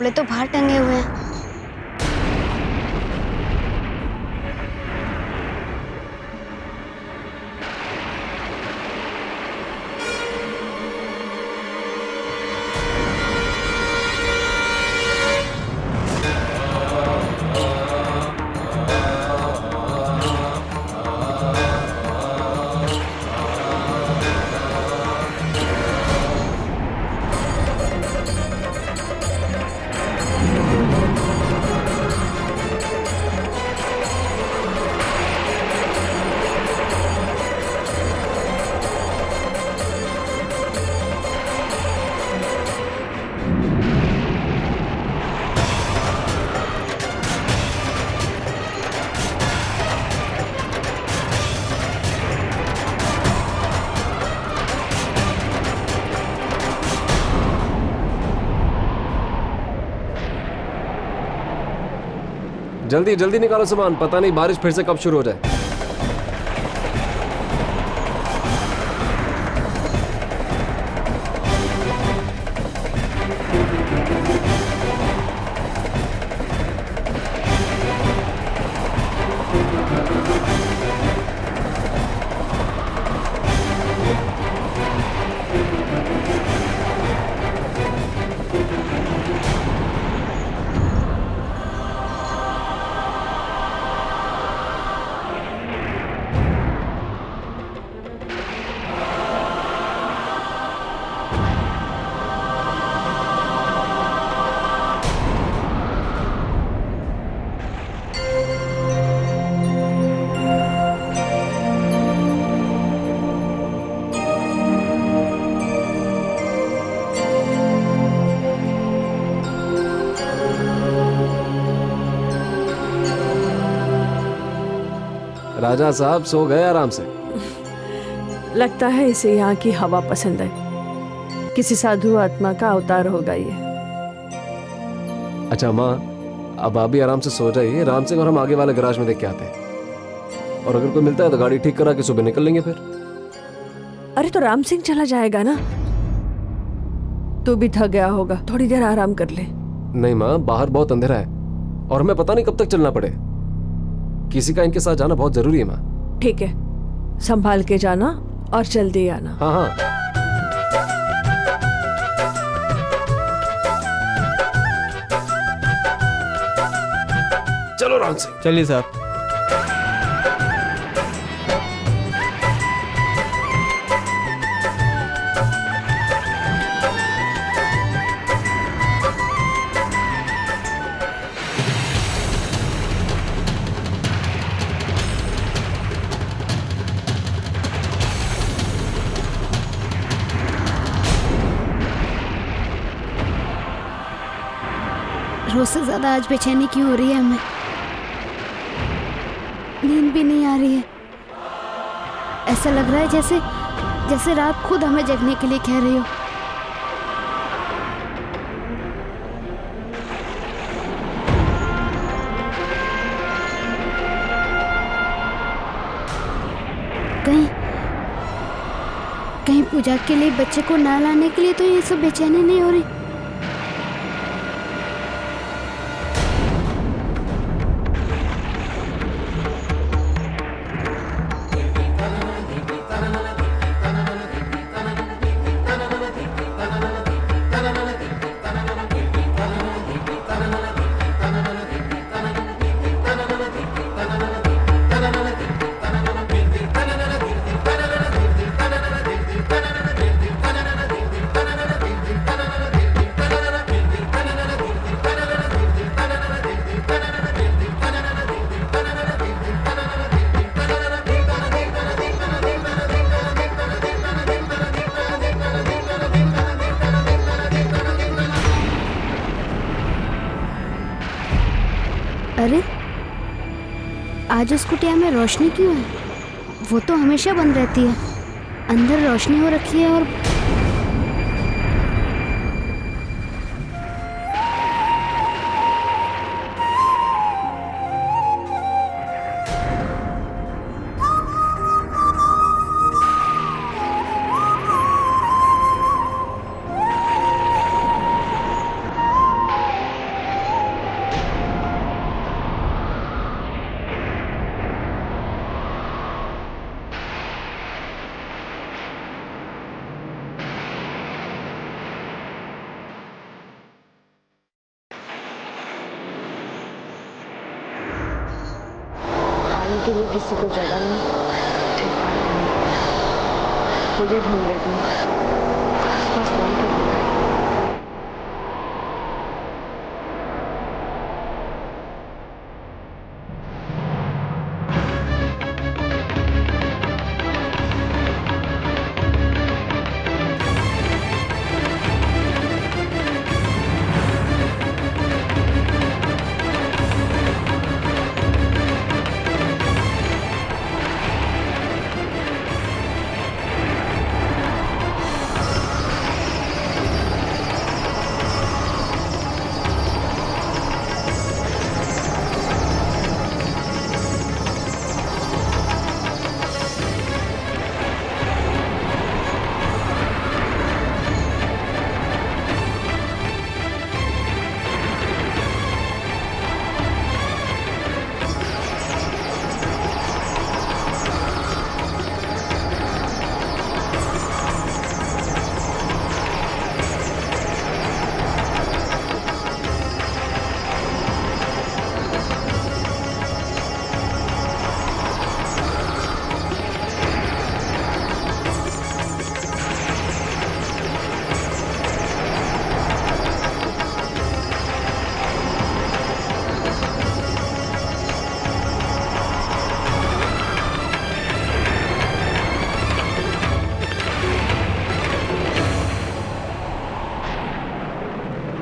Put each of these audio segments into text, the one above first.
कपड़े तो बाहर टंगे हुए हैं। जल्दी जल्दी निकालो सामान, पता नहीं बारिश फिर से कब शुरू हो जाए। राजा साहब सो गए आराम से। लगता है इसे यहाँ की हवा पसंद है। किसी साधु आत्मा का अवतार होगा ये। अच्छा माँ, अब आप भी आराम से सो जाइए, राम सिंह और हम आगे वाले गैराज में देख के आते हैं, और अगर कोई मिलता है तो गाड़ी ठीक करा के सुबह निकल लेंगे फिर। अरे तो राम सिंह चला जाएगा ना, तू भी थक गया होगा, थोड़ी देर आराम कर ले। नहीं माँ, बाहर बहुत अंधेरा है और हमें पता नहीं कब तक चलना पड़े। किसी का इनके साथ जाना बहुत जरूरी है माँ। ठीक है, संभाल के जाना और जल्दी आना। हाँ हाँ। चलो राम सिंह। चलिए साहब। रोज से ज्यादा आज बेचैनी क्यों हो रही है हमें? नींद भी नहीं आ रही है। ऐसा लग रहा है जैसे जैसे रात खुद हमें जगने के लिए कह रही हो। कहीं कहीं पूजा के लिए बच्चे को ना लाने के लिए तो ये सब बेचैनी नहीं हो रही? अरे आज उस कुटिया में रोशनी क्यों है? वो तो हमेशा बंद रहती है। अंदर रोशनी हो रखी है और के लिए किसी को जगह नहीं, मुझे ढूंढ लेती हूँ आसपास कौन कर रहा है।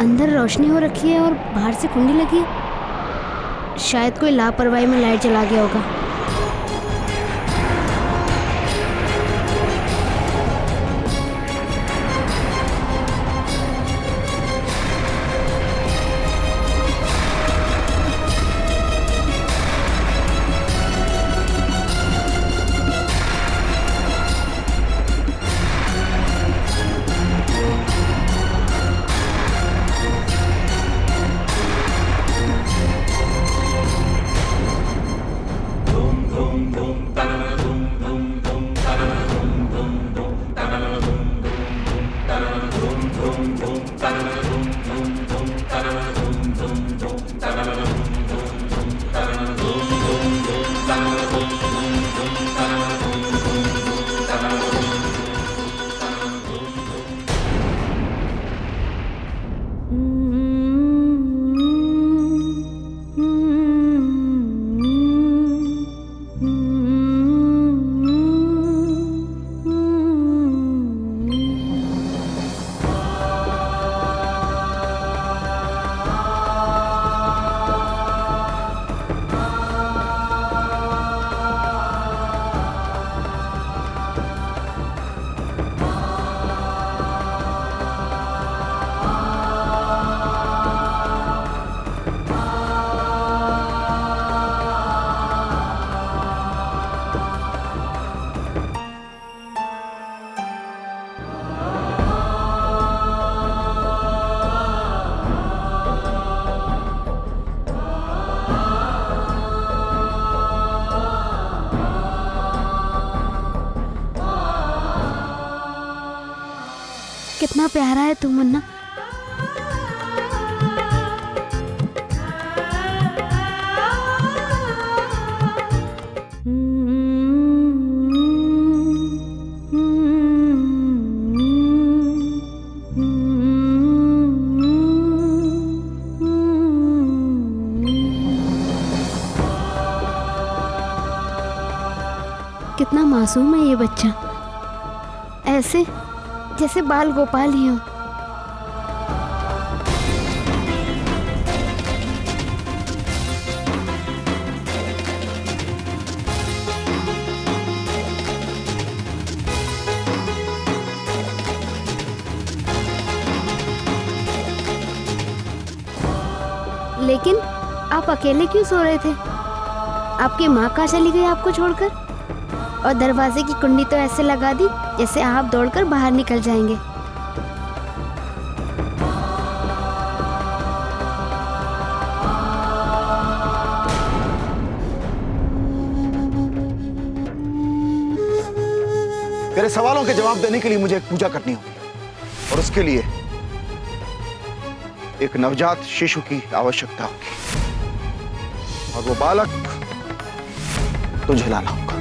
अंदर रोशनी हो रखी है और बाहर से कुंडी लगी है। शायद कोई लापरवाही में लाइट जला गया होगा। कितना प्यारा है तू मुन्ना। कितना मासूम है ये बच्चा, ऐसे जैसे बाल गोपाल ही हो। लेकिन आप अकेले क्यों सो रहे थे? आपकी माँ कहाँ चली गई आपको छोड़कर? और दरवाजे की कुंडी तो ऐसे लगा दी जैसे आप दौड़कर बाहर निकल जाएंगे। तेरे सवालों के जवाब देने के लिए मुझे एक पूजा करनी होगी, और उसके लिए एक नवजात शिशु की आवश्यकता होगी, और वो बालक तो झेलाना होगा।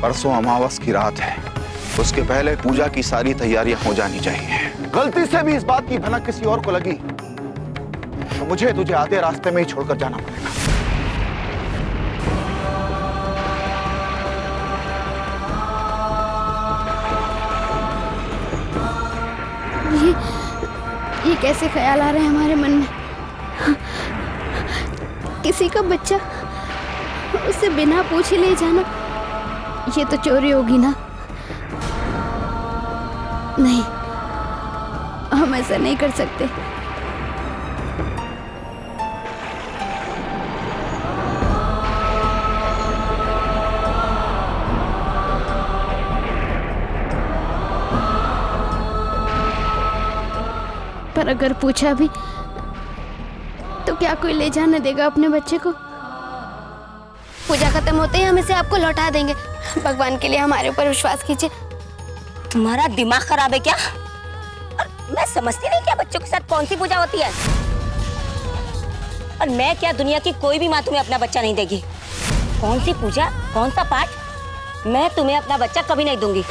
परसों अमावस की रात है, उसके पहले पूजा की सारी तैयारियां हो जानी चाहिए। गलती से भी इस बात की भनक किसी और को लगी तो मुझे तुझे आधे रास्ते में ही छोड़कर जाना पड़ेगा। ये कैसे ख्याल आ रहे हैं हमारे मन में? किसी का बच्चा उसे बिना पूछे ले जाना, ये तो चोरी होगी ना। नहीं, हम ऐसा नहीं कर सकते। पर अगर पूछा भी तो क्या कोई ले जाने देगा अपने बच्चे को? पूजा खत्म होते ही हम इसे आपको लौटा देंगे। भगवान के लिए हमारे ऊपर विश्वास कीजिए। तुम्हारा दिमाग खराब है क्या? और मैं समझती नहीं क्या बच्चों के साथ कौन सी पूजा होती है। और मैं क्या, दुनिया की कोई भी माँ तुम्हें अपना बच्चा नहीं देगी। कौन सी पूजा, कौन सा पाठ? मैं तुम्हें अपना बच्चा कभी नहीं दूंगी।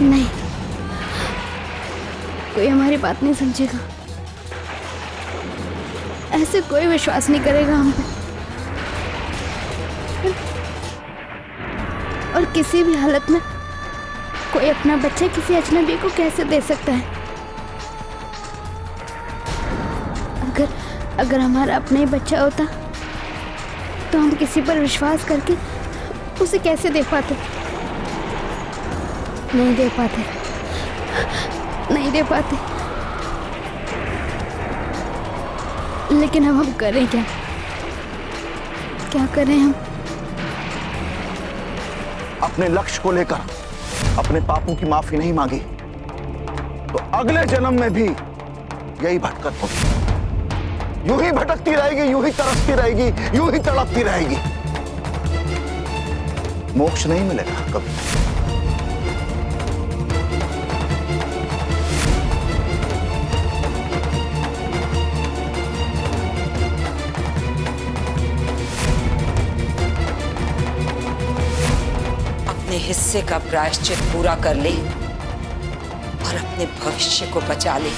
नहीं, कोई हमारी बात नहीं समझेगा। ऐसे कोई विश्वास नहीं करेगा हम पे। और किसी भी हालत में कोई अपना बच्चा किसी अजनबी को कैसे दे सकता है? अगर हमारा अपना ही बच्चा होता तो हम किसी पर विश्वास करके उसे कैसे दे पाते? नहीं दे पाते, नहीं दे पाते। लेकिन अब हम करें क्या? क्या करें हम? अपने लक्ष्य को लेकर अपने पापों की माफी नहीं मांगी तो अगले जन्म में भी यही भटकत होगी। यूं ही भटकती रहेगी, यूं ही तरसती रहेगी, यूं ही तड़पती रहेगी। मोक्ष नहीं मिलेगा कभी। अपने हिस्से का प्रायश्चित पूरा कर ले और अपने भविष्य को बचा ले।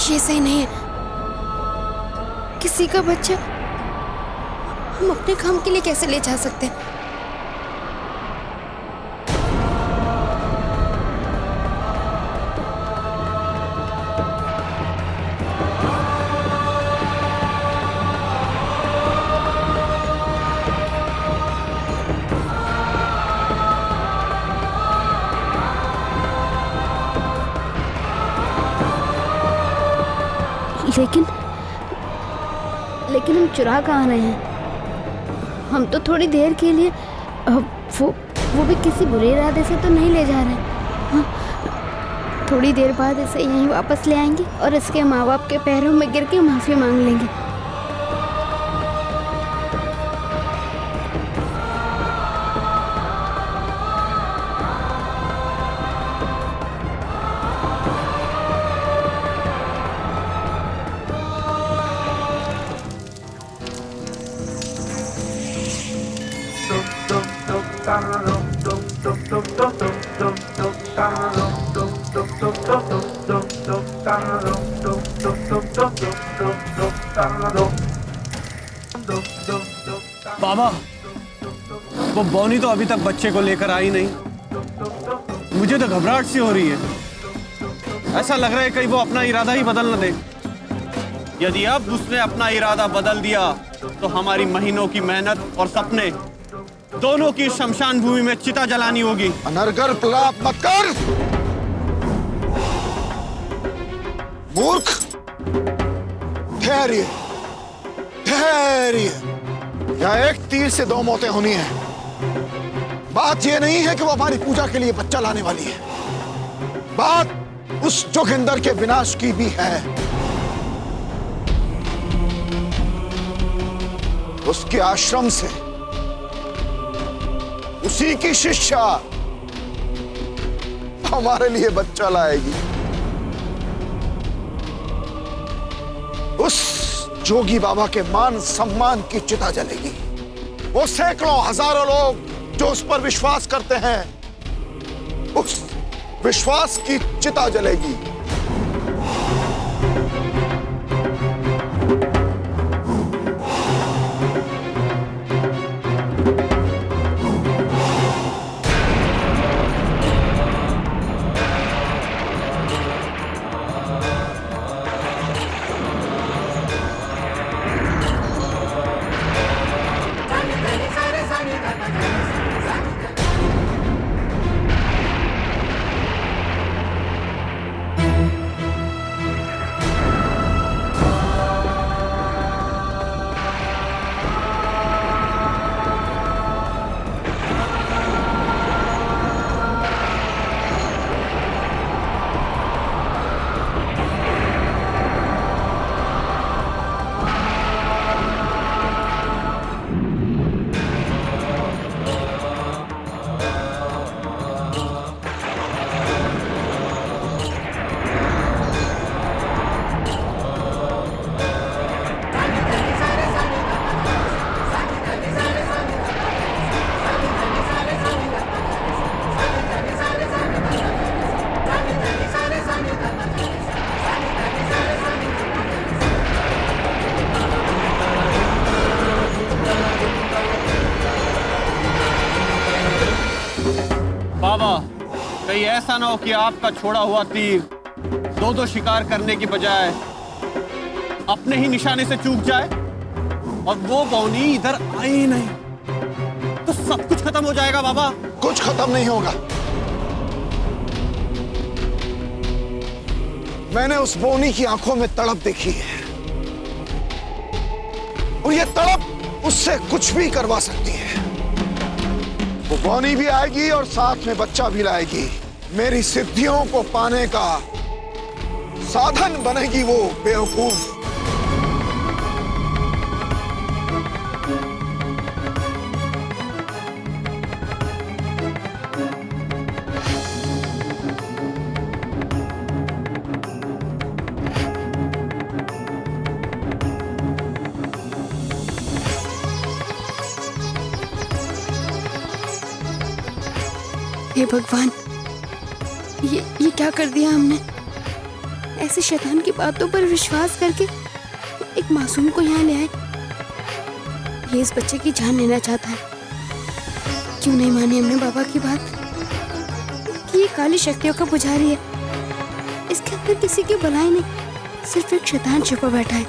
ये सही नहीं है। किसी का बच्चा हम अपने काम के लिए कैसे ले जा सकते हैं? लेकिन हम चुरा कहाँ रहे हैं? हम तो थोड़ी देर के लिए वो भी किसी बुरे इरादे से तो नहीं ले जा रहे हैं। हाँ, थोड़ी देर बाद इसे यहीं वापस ले आएंगे और इसके माँ बाप के पैरों में गिर के माफी मांग लेंगे। बाबा, वो बौनी तो अभी तक बच्चे को लेकर आई नहीं। मुझे तो घबराहट सी हो रही है। ऐसा लग रहा है कहीं वो अपना इरादा ही बदल न दे। यदि अब उसने अपना इरादा बदल दिया तो हमारी महीनों की मेहनत और सपने दोनों की शमशान भूमि में चिता जलानी होगी। अनर्गल प्रलाप मत कर मूर्ख। ठहरिए ठहरिए, यहाँ एक तीर से दो मौतें होनी है। बात यह नहीं है कि वो हमारी पूजा के लिए बच्चा लाने वाली है, बात उस जोगिंदर के विनाश की भी है। उसके आश्रम से उसी की शिष्या हमारे लिए बच्चा लाएगी। उस जोगी बाबा के मान सम्मान की चिता जलेगी। वो सैकड़ों हजारों लोग जो उस पर विश्वास करते हैं, उस विश्वास की चिता जलेगी। बाबा, कहीं ऐसा ना हो कि आपका छोड़ा हुआ तीर दो शिकार करने की बजाय अपने ही निशाने से चूक जाए और वो बौनी इधर आई ही नहीं, तो सब कुछ खत्म हो जाएगा बाबा। कुछ खत्म नहीं होगा। मैंने उस बौनी की आंखों में तड़प देखी है और ये तड़प उससे कुछ भी करवा सकती है। वो बौनी भी आएगी और साथ में बच्चा भी लाएगी। मेरी सिद्धियों को पाने का साधन बनेगी वो बेवकूफ। हे भगवान, ये क्या कर दिया हमने? ऐसे शैतान की बातों पर विश्वास करके एक मासूम को यहाँ ले आए। ये इस बच्चे की जान लेना चाहता है। क्यों नहीं मानी हमने बाबा की बात कि ये काली शक्तियों का पुजारी है। इसके अंदर किसी की भलाई नहीं, सिर्फ एक शैतान छुपा बैठा है।